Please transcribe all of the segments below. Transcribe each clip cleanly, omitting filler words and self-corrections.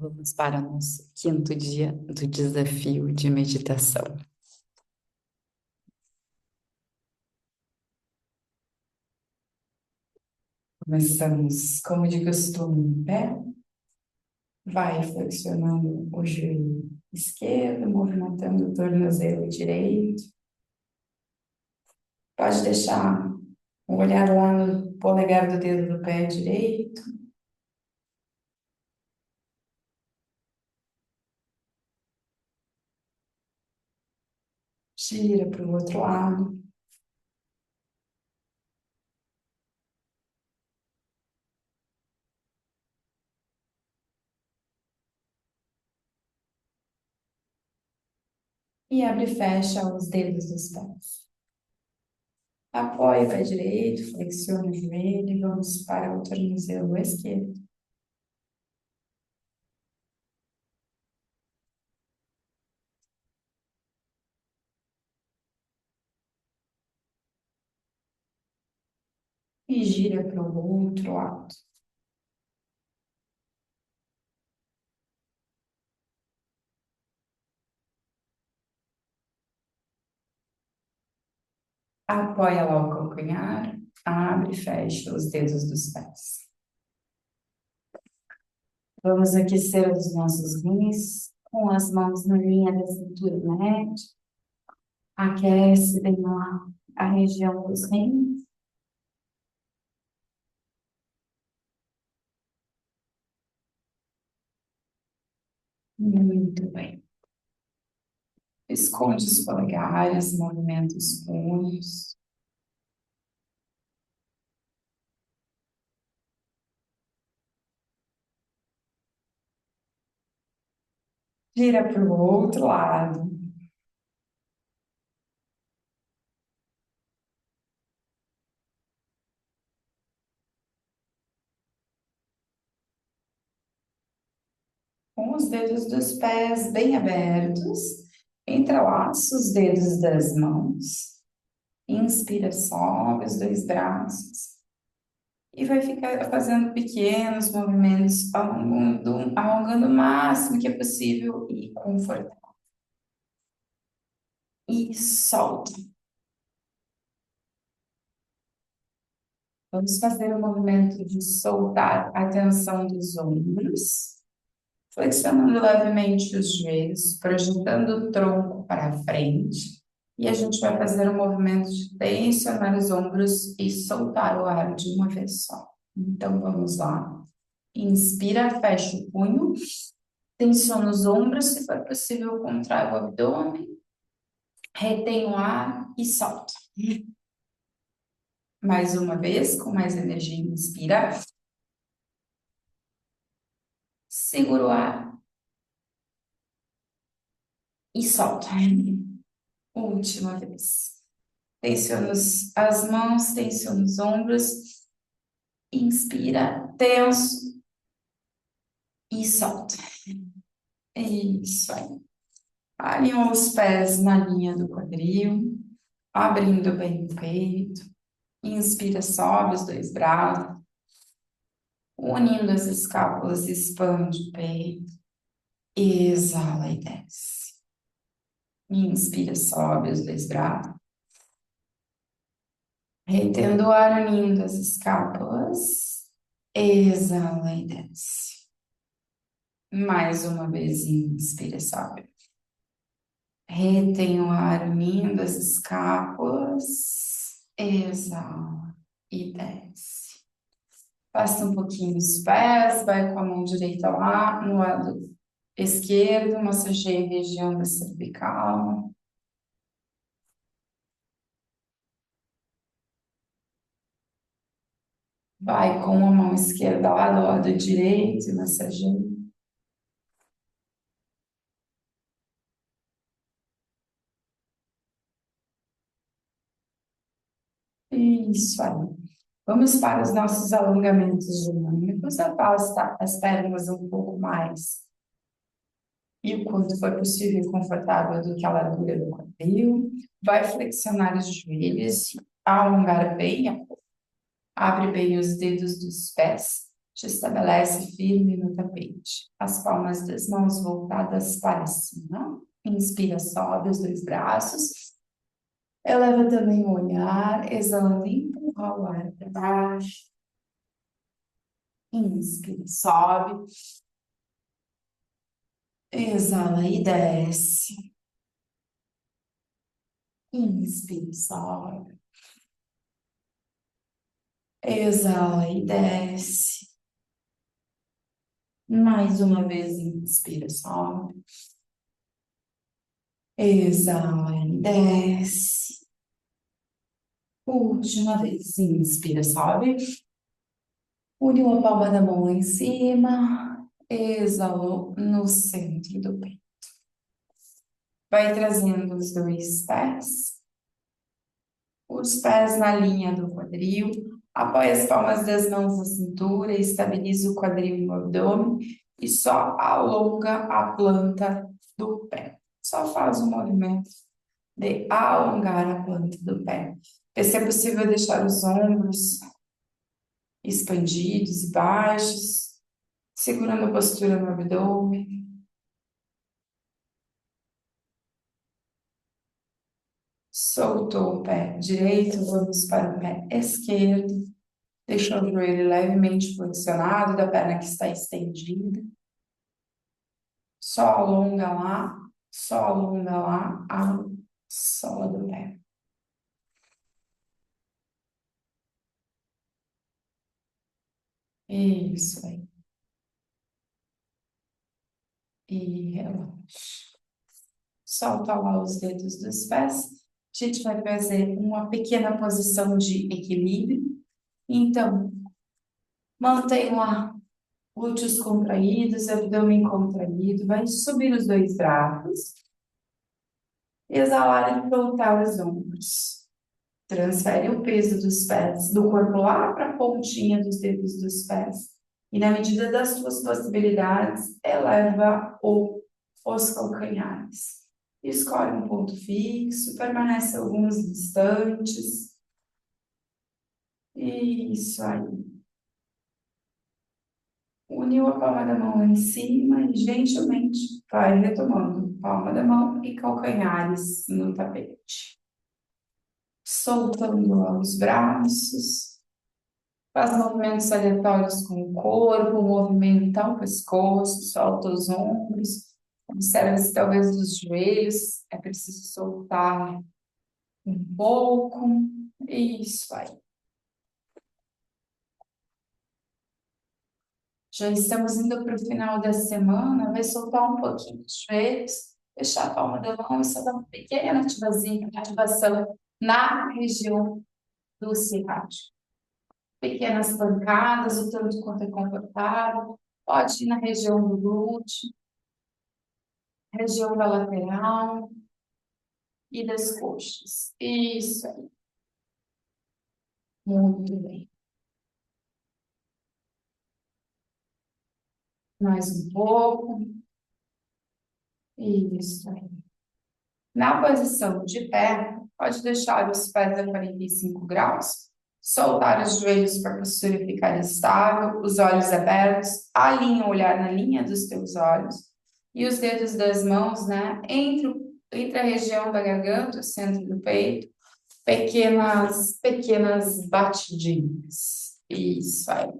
Vamos para o nosso quinto dia do desafio de meditação. Começamos, como de costume, em pé. Vai flexionando o joelho esquerdo, movimentando o tornozelo direito. Pode deixar um olhar lá no polegar do dedo do pé direito. Gira para o outro lado. E abre e fecha os dedos dos pés. Apoia o pé direito, flexiona o joelho e vamos para o tornozelo esquerdo. E gira para o outro lado. Apoia lá o calcanhar, abre e fecha os dedos dos pés. Vamos aquecer os nossos rins com as mãos na linha da cintura média. Aquece bem lá a região dos rins. Muito bem. Esconde os polegares, movimenta os punhos. Gira para o outro lado. Com os dedos dos pés bem abertos, entrelaça os dedos das mãos. Inspira, sobe os dois braços. E vai ficar fazendo pequenos movimentos, alongando o máximo que é possível e confortável. E solta. Vamos fazer o movimento de soltar a tensão dos ombros, flexionando levemente os joelhos, projetando o tronco para frente. E a gente vai fazer o movimento de tensionar os ombros e soltar o ar de uma vez só. Então vamos lá. Inspira, fecha o punho. Tensiona os ombros, se for possível, contrai o abdômen, retém o ar e solta. Mais uma vez, com mais energia, inspira, segura o ar e solta. Última vez. Tensiona as mãos, tensiona os ombros, inspira, tenso e solta. Isso aí. Alinham os pés na linha do quadril, abrindo bem o peito. Inspira, sobe os dois braços. Unindo as escápulas, expande o peito. Exala e desce. Inspira, sobe os dois braços. Retendo o ar, unindo as escápulas. Exala e desce. Mais uma vez, inspira, sobe. Retém o ar, unindo as escápulas. Exala e desce. Passa um pouquinho os pés, vai com a mão direita lá no lado esquerdo, massageia a região da cervical. Vai com a mão esquerda lá do lado direito e massageia. Isso aí. Vamos para os nossos alongamentos dinâmicos. Afasta as pernas um pouco mais e o quanto for possível e confortável do que a largura do quadril. Vai flexionar os joelhos, alongar bem a. Abre bem os dedos dos pés Te estabelece firme no tapete. As palmas das mãos voltadas para cima. Inspira, sobe os dois braços. Eleva também o olhar, exalando, empurra o ar para baixo. Inspira, sobe. Exala e desce. Inspira, sobe. Exala e desce. Mais uma vez, inspira, sobe. Exala e desce. Última vez, inspira, sobe. Une uma palma da mão lá em cima. Exalou no centro do peito. Vai trazendo os dois pés. Os pés na linha do quadril. Apoia as palmas das mãos na cintura. Estabiliza o quadril e o abdômen. E só alonga a planta do pé. Só faz o movimento de alongar a planta do pé. E se é possível deixar os ombros expandidos e baixos, segurando a postura no abdômen. Soltou o pé direito, vamos para o pé esquerdo. Deixou o joelho levemente flexionado da perna que está estendida. Só alonga lá a sola do pé. Isso aí. E relaxa. Solta lá os dedos dos pés. A gente vai fazer uma pequena posição de equilíbrio. Então, mantém lá glúteos contraídos, abdômen contraído. Vai subir os dois braços. Exalar e voltar os ombros. Transfere o peso dos pés, do corpo lá para a pontinha dos dedos dos pés. E na medida das suas possibilidades, eleva os calcanhares. Escolhe um ponto fixo, permanece alguns instantes. Isso aí. Uniu a palma da mão lá em cima e gentilmente vai retomando palma da mão e calcanhares no tapete. Soltando os braços. Faz movimentos aleatórios com o corpo, movimenta o pescoço, solta os ombros. Observa se talvez os joelhos é preciso soltar um pouco. Isso aí. Já estamos indo para o final da semana, vai soltar um pouquinho os joelhos, fechar a palma da mão e só dar uma pequena ativação na região do ciático. Pequenas pancadas, o tanto quanto é confortável. Pode ir na região do glúteo, região da lateral e das coxas. Isso aí. Muito bem. Mais um pouco. Isso aí. Na posição de pé, pode deixar os pés a 45 graus, soltar os joelhos para a postura ficar estável, os olhos abertos, alinha o olhar na linha dos teus olhos e os dedos das mãos, né, entre a região da garganta, o centro do peito, pequenas batidinhas. Isso aí.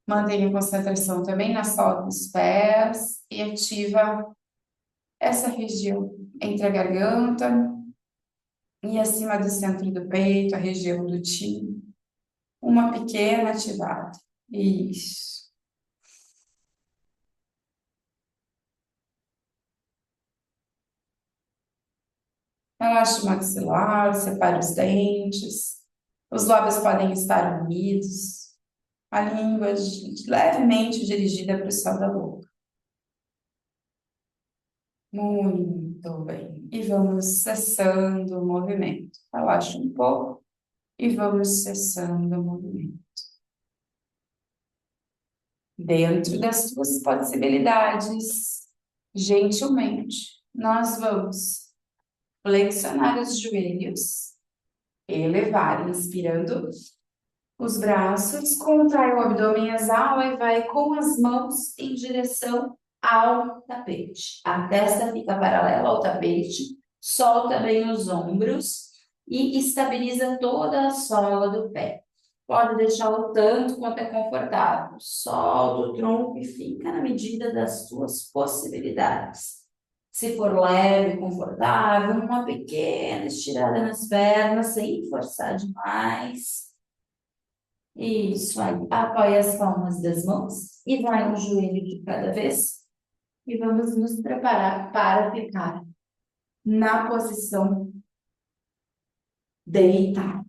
Mantenha a concentração também na sola dos pés e ativa essa região entre a garganta e acima do centro do peito, a região do timo. Uma pequena ativada. Isso. Relaxa o maxilar, separa os dentes. Os lábios podem estar unidos. A língua levemente dirigida para o céu da boca. Muito bem. E vamos cessando o movimento. Relaxa um pouco e vamos cessando o movimento. Dentro das suas possibilidades, gentilmente, nós vamos flexionar os joelhos, elevar, inspirando, os braços, contrai o abdômen, exala e vai com as mãos em direção ao tapete. A testa fica paralela ao tapete, solta bem os ombros e estabiliza toda a sola do pé. Pode deixá-lo tanto quanto é confortável. Solta o tronco e fica na medida das suas possibilidades. Se for leve, confortável, uma pequena estirada nas pernas, sem forçar demais. Isso aí. Apoia as palmas das mãos e vai um joelho de cada vez. E vamos nos preparar para ficar na posição deitada.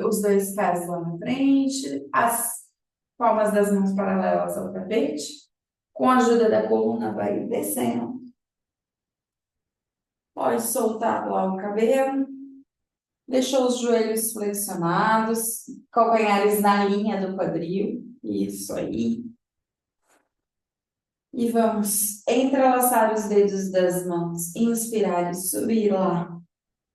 Os dois pés lá na frente, as palmas das mãos paralelas ao tapete. Com a ajuda da coluna, vai descendo. Pode soltar lá o cabelo. Deixou os joelhos flexionados, calcanhares na linha do quadril. Isso aí. E vamos entrelaçar os dedos das mãos, inspirar e subir lá.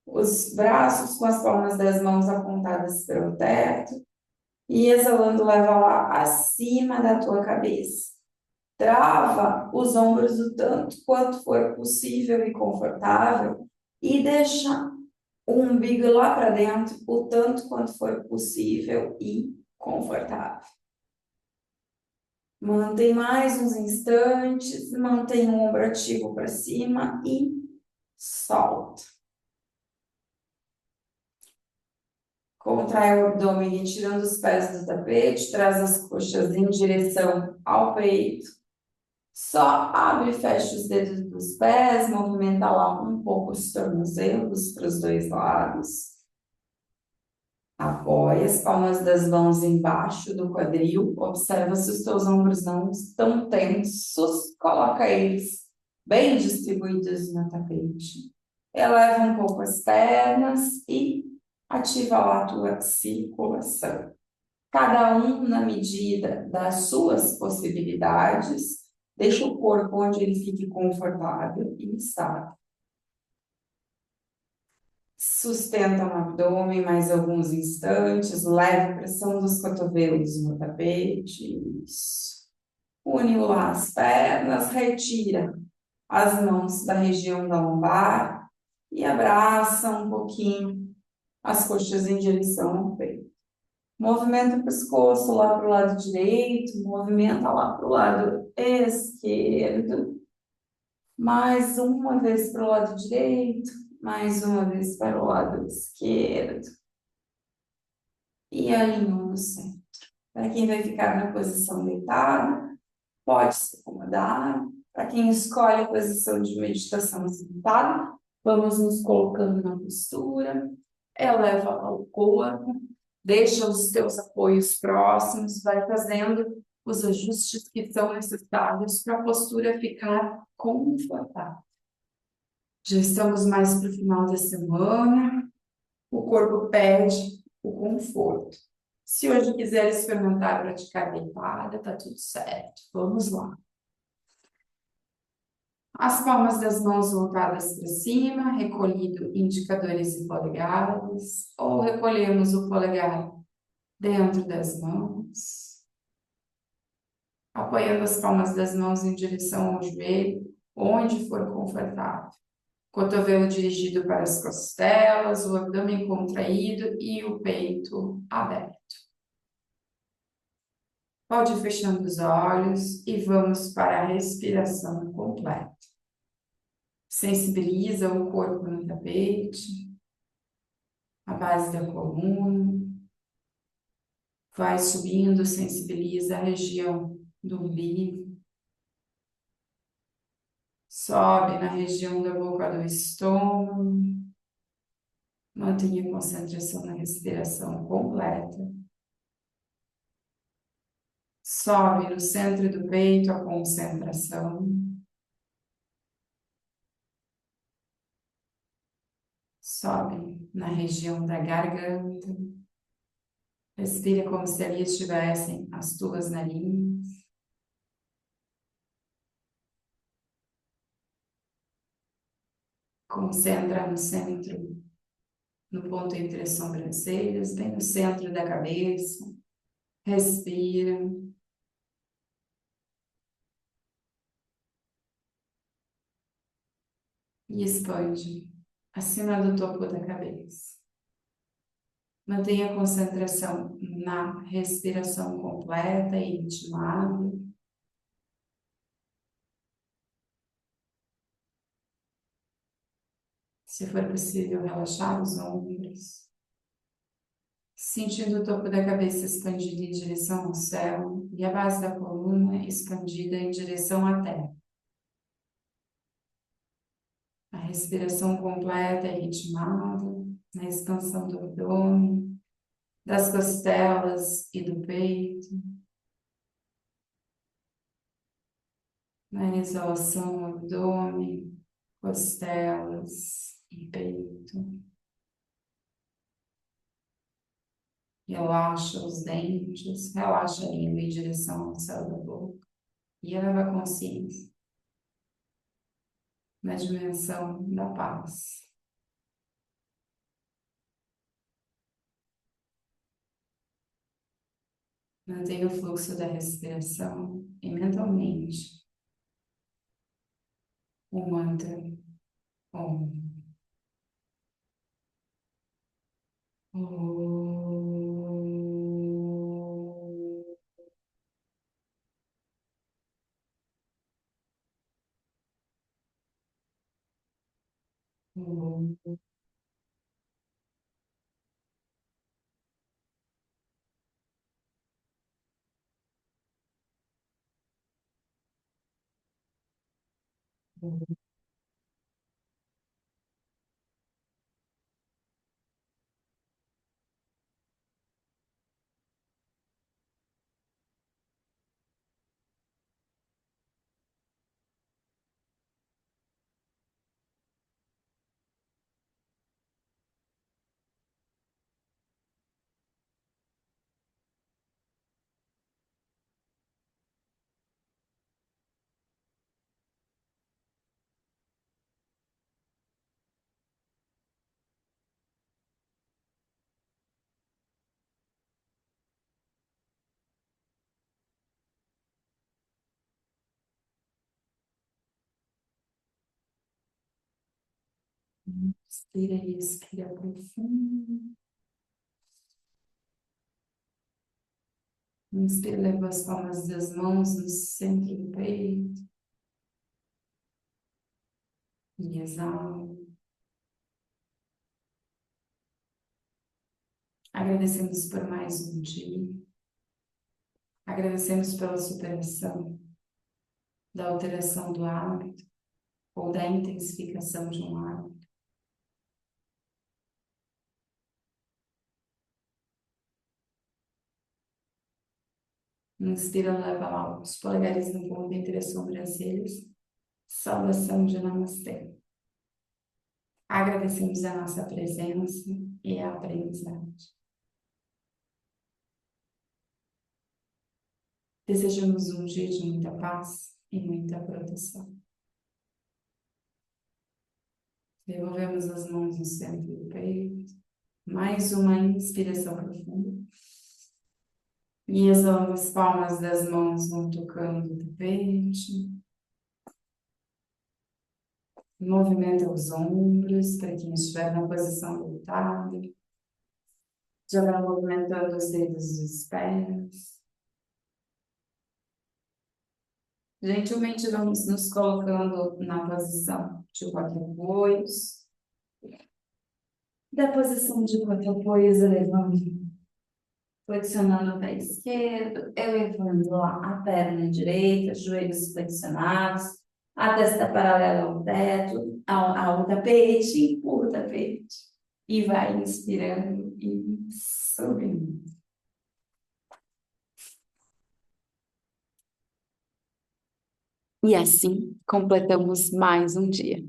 Os braços com as palmas das mãos apontadas para o teto. E exalando, leva lá acima da tua cabeça. Trava os ombros o tanto quanto for possível e confortável. E deixa o umbigo lá para dentro o tanto quanto for possível e confortável. Mantém mais uns instantes, mantém o ombro ativo para cima e solta. Contrai o abdômen, retirando os pés do tapete, traz as coxas em direção ao peito. Só abre e fecha os dedos dos pés, movimenta lá um pouco os tornozelos para os dois lados. Apoia as palmas das mãos embaixo do quadril, observa se os teus ombros não estão tensos, coloca eles bem distribuídos no tapete. Eleva um pouco as pernas e ativa lá a tua circulação. Cada um na medida das suas possibilidades, deixa o corpo onde ele fique confortável e estável. Sustenta o abdômen mais alguns instantes, leve a pressão dos cotovelos no tapete. Isso. Une lá as pernas, retira as mãos da região da lombar e abraça um pouquinho as coxas em direção ao peito. Movimenta o pescoço lá para o lado direito, movimenta lá para o lado esquerdo. Mais uma vez para o lado direito, mais uma vez para o lado esquerdo. E alinhou no centro. Para quem vai ficar na posição deitada, pode se acomodar. Para quem escolhe a posição de meditação sentada, vamos nos colocando na postura. Eleva o corpo, deixa os teus apoios próximos, vai fazendo os ajustes que são necessários para a postura ficar confortável. Já estamos mais para o final da semana, o corpo pede o conforto. Se hoje quiser experimentar praticar deitada, tá tudo certo. Vamos lá. As palmas das mãos voltadas para cima, recolhido indicadores e polegares, ou recolhemos o polegar dentro das mãos, apoiando as palmas das mãos em direção ao joelho, onde for confortável. Cotovelo dirigido para as costelas, o abdômen contraído e o peito aberto. Pode ir fechando os olhos e vamos para a respiração completa. Sensibiliza o corpo no tapete, a base da coluna. Vai subindo, sensibiliza a região do umbigo. Sobe na região da boca do estômago. Mantenha a concentração na respiração completa. Sobe no centro do peito a concentração. Sobe na região da garganta. Respira como se ali estivessem as tuas narinas. Concentra no centro no ponto entre as sobrancelhas, bem no centro da cabeça. Respira. E expande acima do topo da cabeça. Mantenha a concentração na respiração completa e ritmada. Se for possível, relaxar os ombros, sentindo o topo da cabeça expandido em direção ao céu e a base da coluna expandida em direção à terra. A respiração completa e ritmada, na expansão do abdômen, das costelas e do peito, na exalação, abdômen, costelas e peito. Relaxa os dentes, relaxa a língua em direção ao céu da boca e eleva a consciência na dimensão da paz. Mantenha o fluxo da respiração e mentalmente o mantra Om. Om. Inspira e expira profundo. Inspira, leva as palmas das mãos no centro do peito. E exala. Agradecemos por mais um dia. Agradecemos pela superação da alteração do hábito ou da intensificação de um hábito. Inspira, leva lá os polegares no ponto entre as sobrancelhas. Saudação de Namastê. Agradecemos a nossa presença e a aprendizagem. Desejamos um dia de muita paz e muita proteção. Devolvemos as mãos no centro do peito. Mais uma inspiração profunda. E exalando, as palmas das mãos vão tocando o tapete. Movimenta os ombros para quem estiver na posição deitada. Já vai movimentando os dedos dos pés. Gentilmente vamos nos colocando na posição de quatro apoios. Da posição de quatro apoios, elevando, flexionando o pé esquerdo, elevando a perna direita, joelhos flexionados, a testa paralela ao teto, ao tapete, empurra o tapete e vai inspirando e subindo. E assim completamos mais um dia.